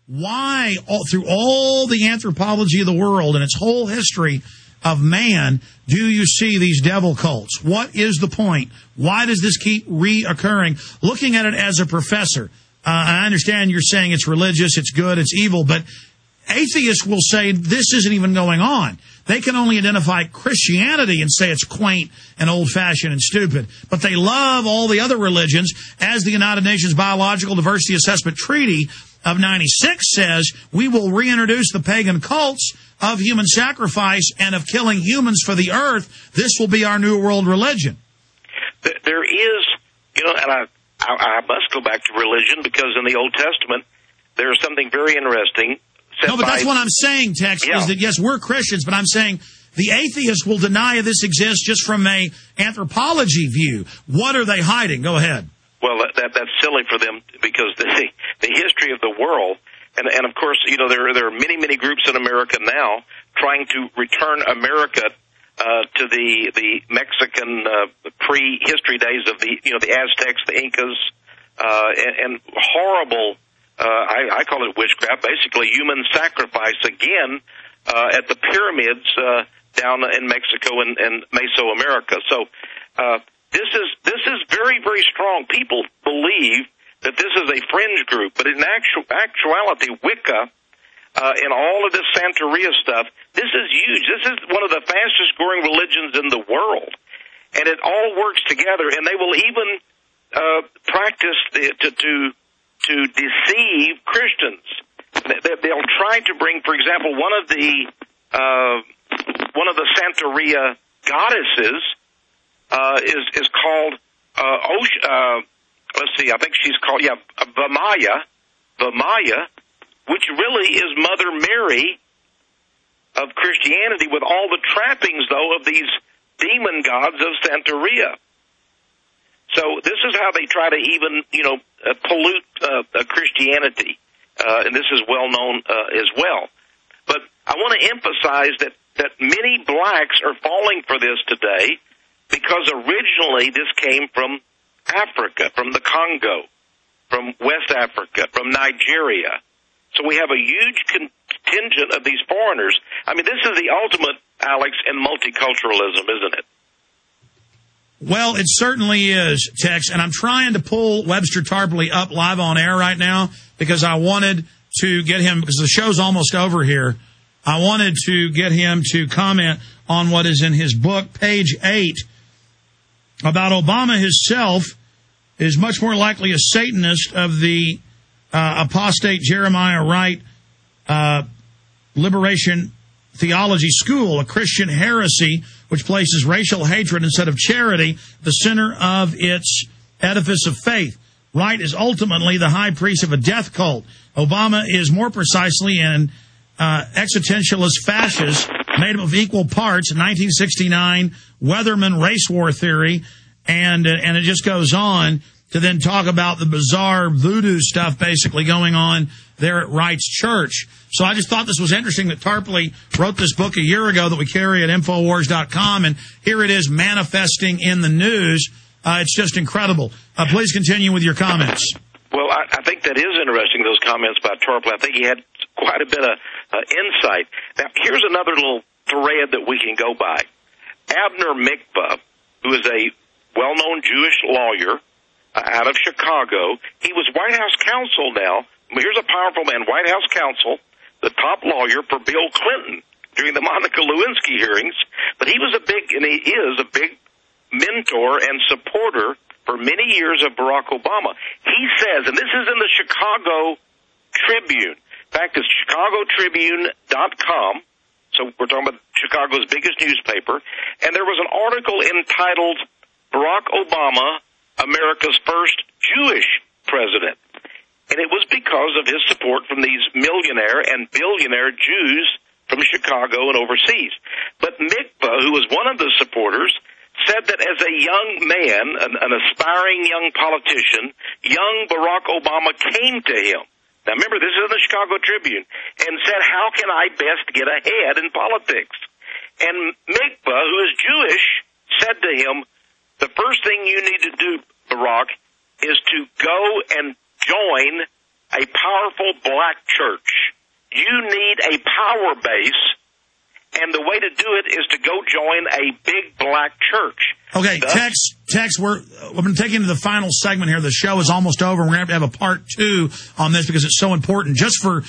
Why, through all the anthropology of the world and its whole history of man, do you see these devil cults? What is the point? Why does this keep reoccurring? Looking at it as a professor, I understand you're saying it's religious, it's good, it's evil, but atheists will say this isn't even going on. They can only identify Christianity and say it's quaint and old-fashioned and stupid. But they love all the other religions, as the United Nations Biological Diversity Assessment Treaty of 96 says, we will reintroduce the pagan cults of human sacrifice and of killing humans for the earth. This will be our new world religion. There is, and I must go back to religion, because in the Old Testament, there's something very interesting. No, but that's what I'm saying, Texe, is that, yes, we're Christians, but I'm saying the atheists will deny this exists just from a anthropology view. What are they hiding? Go ahead. Well, that's silly for them, because the history of the world, and of course, there are many groups in America now trying to return America to the Mexican pre-history days of the Aztecs, the Incas, and horrible. I call it witchcraft, basically human sacrifice again at the pyramids down in Mexico and Mesoamerica. So this is very, very strong. People believe that this is a fringe group, but in actuality, Wicca and all of this Santeria stuff, this is huge. This is one of the fastest growing religions in the world, and it all works together. And they will even practice to deceive Christians. They'll try to bring, for example, one of the Santeria goddesses is called let's see, I think she's called Vamaya, which really is Mother Mary of Christianity, with all the trappings though of these demon gods of Santeria. So this is how they try to even, pollute Christianity, and this is well known as well. But I want to emphasize that many blacks are falling for this today, because originally this came from Africa, from the Congo, from West Africa, from Nigeria. So we have a huge contingent of these foreigners. I mean, this is the ultimate, Alex, in multiculturalism, isn't it? Well, it certainly is, Texe, and I'm trying to pull Webster Tarpley up live on air right now, because I wanted to get him, because the show's almost over here, I wanted to get him to comment on what is in his book, page 8, about Obama himself is much more likely a Satanist of the apostate Jeremiah Wright liberation theology school, a Christian heresy which places racial hatred instead of charity at the center of its edifice of faith. Wright is ultimately the high priest of a death cult. Obama is more precisely an existentialist fascist made up of equal parts, 1969 Weatherman race war theory, and it just goes on to then talk about the bizarre voodoo stuff basically going on there at Wright's church. So I just thought this was interesting that Tarpley wrote this book a year ago that we carry at Infowars.com, and here it is manifesting in the news. It's just incredible. Please continue with your comments. Well, I think that is interesting, those comments by Tarpley. I think he had quite a bit of insight. Now, here's another little thread that we can go by. Abner Mikva, who is a well-known Jewish lawyer out of Chicago, he was White House counsel now. Here's a powerful man, White House counsel, the top lawyer for Bill Clinton during the Monica Lewinsky hearings. But he was and he is a big mentor and supporter for many years of Barack Obama. He says, and this is in the Chicago Tribune. In fact, it's chicagotribune.com. So we're talking about Chicago's biggest newspaper. And there was an article entitled Barack Obama, America's First Jewish President. And it was because of his support from these millionaire and billionaire Jews from Chicago and overseas. But Mikva, who was one of the supporters, said that as a young man, an aspiring young politician, young Barack Obama came to him. Now remember, this is in the Chicago Tribune, and said, how can I best get ahead in politics? And Mikva, who is Jewish, said to him, the first thing you need to do, Barack, is to go and join a powerful black church. You need a power base, and the way to do it is to go join a big black church. Okay, Texe, we're going to take you into the final segment here. The show is almost over. We're going to have a part 2 on this because it's so important. Just for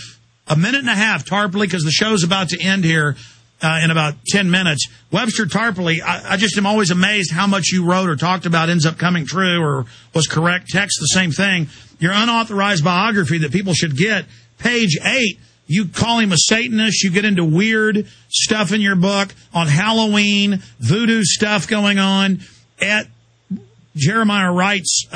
a minute and a half, Tarpley, because the show's about to end here in about 10 minutes. Webster Tarpley, I just am always amazed how much you wrote or talked about ends up coming true or was correct. Texe, the same thing. Your unauthorized biography that people should get, page 8, you call him a Satanist. You get into weird stuff in your book on Halloween, voodoo stuff going on at Jeremiah Wright's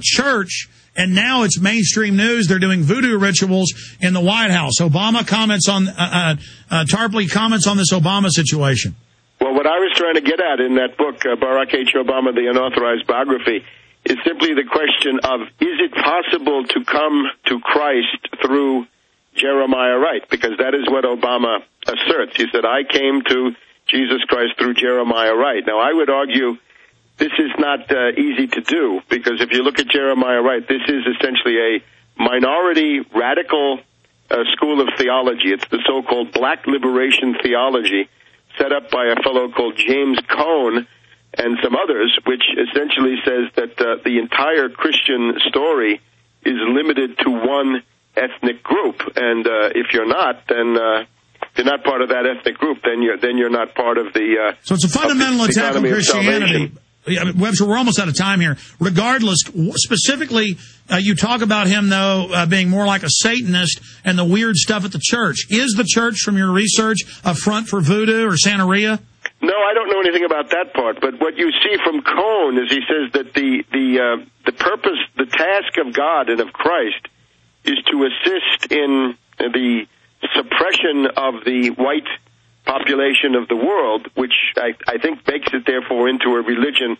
church. And now it's mainstream news. They're doing voodoo rituals in the White House. Obama comments on, Tarpley comments on this Obama situation. Well, what I was trying to get at in that book, Barack H. Obama, the unauthorized biography, is simply the question of, is it possible to come to Christ through Jeremiah Wright? Because that is what Obama asserts. He said, I came to Jesus Christ through Jeremiah Wright. Now, I would argue this is not easy to do, because if you look at Jeremiah Wright, this is essentially a minority radical school of theology. It's the so-called Black Liberation Theology set up by a fellow called James Cone and some others, which essentially says that the entire Christian story is limited to one ethnic group, and if you're not, then if you're not part of that ethnic group, then you're not part of the. So it's a fundamental attack on Christianity. Webster, we're almost out of time here. Regardless, specifically, you talk about him, though, being more like a Satanist and the weird stuff at the church. Is the church, from your research, a front for voodoo or Santeria? No, I don't know anything about that part. But what you see from Cone is he says that the purpose, the task of God and of Christ is to assist in the suppression of the white population of the world, which I think makes it, therefore, into a religion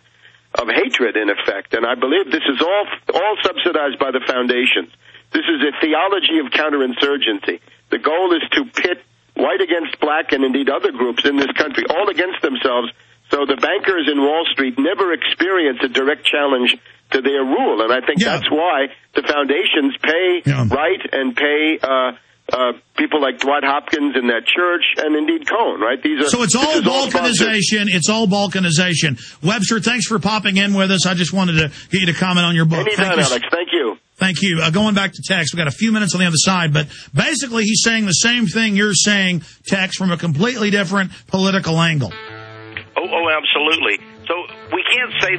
of hatred, in effect. And I believe this is all subsidized by the foundations. This is a theology of counterinsurgency. The goal is to pit white against black and, indeed, other groups in this country, all against themselves, so the bankers in Wall Street never experience a direct challenge to their rule. And I think that's why the foundations pay Wright and pay people like Dwight Hopkins in that church, and indeed Cone, right? So it's all balkanization. It's all balkanization. Webster, thanks for popping in with us. I just wanted to get you to comment on your book. Anytime, Alex. Thank you. Thank you. Going back to Texe, we've got a few minutes on the other side, but basically he's saying the same thing you're saying, Texe, from a completely different political angle. Oh, absolutely. So we can't say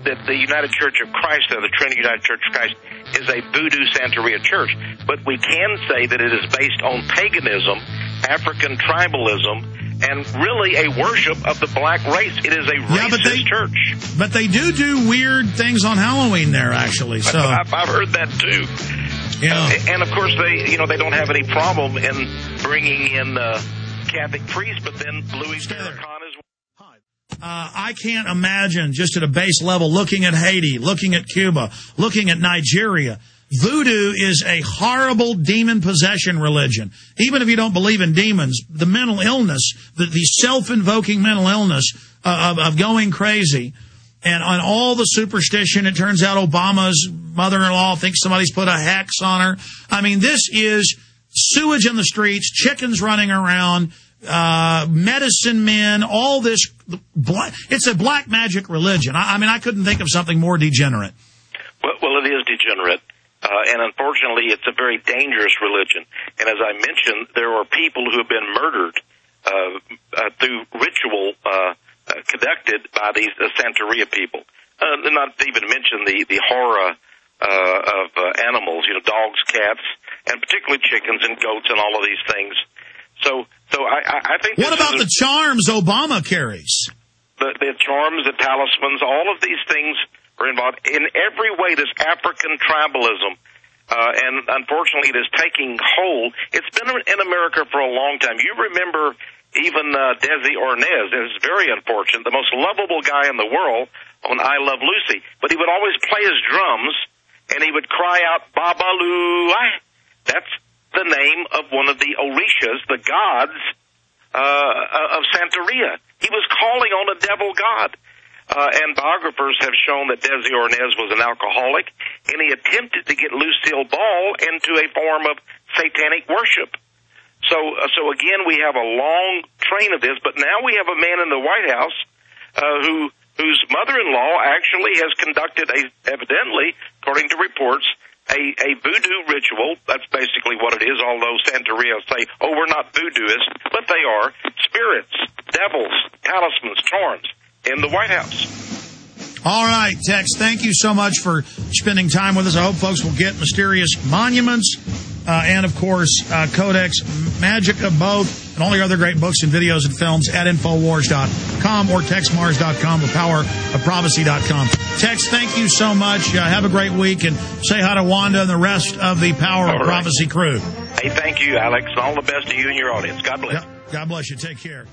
that the United Church of Christ, or the Trinity United Church of Christ, is a voodoo Santeria church, but we can say that it is based on paganism, African tribalism, and really a worship of the black race. It is a racist church. But they do weird things on Halloween there, actually. So I've heard that too. Yeah. And of course they don't have any problem in bringing in Catholic priests, but then Louis Farrakhan is. I can't imagine, just at a base level, looking at Haiti, looking at Cuba, looking at Nigeria. Voodoo is a horrible demon possession religion. Even if you don't believe in demons, the mental illness, the self-invoking mental illness of going crazy, and on all the superstition, it turns out Obama's mother-in-law thinks somebody's put a hex on her. I mean, this is sewage in the streets, chickens running around, medicine men, all this. It's a black magic religion. I mean, I couldn't think of something more degenerate. Well, it is degenerate. And unfortunately, it's a very dangerous religion. And as I mentioned, there are people who have been murdered through ritual conducted by these Santeria people. Not to even mention the horror of animals, dogs, cats, and particularly chickens and goats and all of these things. So I think. What about the charms Obama carries? The charms, the talismans, all of these things are involved in every way. This African tribalism, and unfortunately, it is taking hold. It's been in America for a long time. You remember even Desi Arnaz. It's very unfortunate. The most lovable guy in the world on I Love Lucy, but he would always play his drums and he would cry out "Babalu." That's the name of one of the Orishas, the gods of Santeria. He was calling on a devil god. and biographers have shown that Desi Arnaz was an alcoholic, and he attempted to get Lucille Ball into a form of satanic worship. So again, we have a long train of this, but now we have a man in the White House whose mother-in-law actually has conducted evidently, according to reports, a voodoo ritual. That's basically what it is, although Santeria say, oh, we're not voodooists, but they are. Spirits, devils, talismans, charms in the White House. All right, Texe, thank you so much for spending time with us. I hope folks will get Mysterious Monuments and, of course, Codex Magica, both, and all the other great books and videos and films at Infowars.com or TexeMars.com or PowerOfProphecy.com. Texe, thank you so much. Have a great week, and say hi to Wanda and the rest of the Power of Prophecy crew. Hey, thank you, Alex, and all the best to you and your audience. God bless. God bless you. Take care.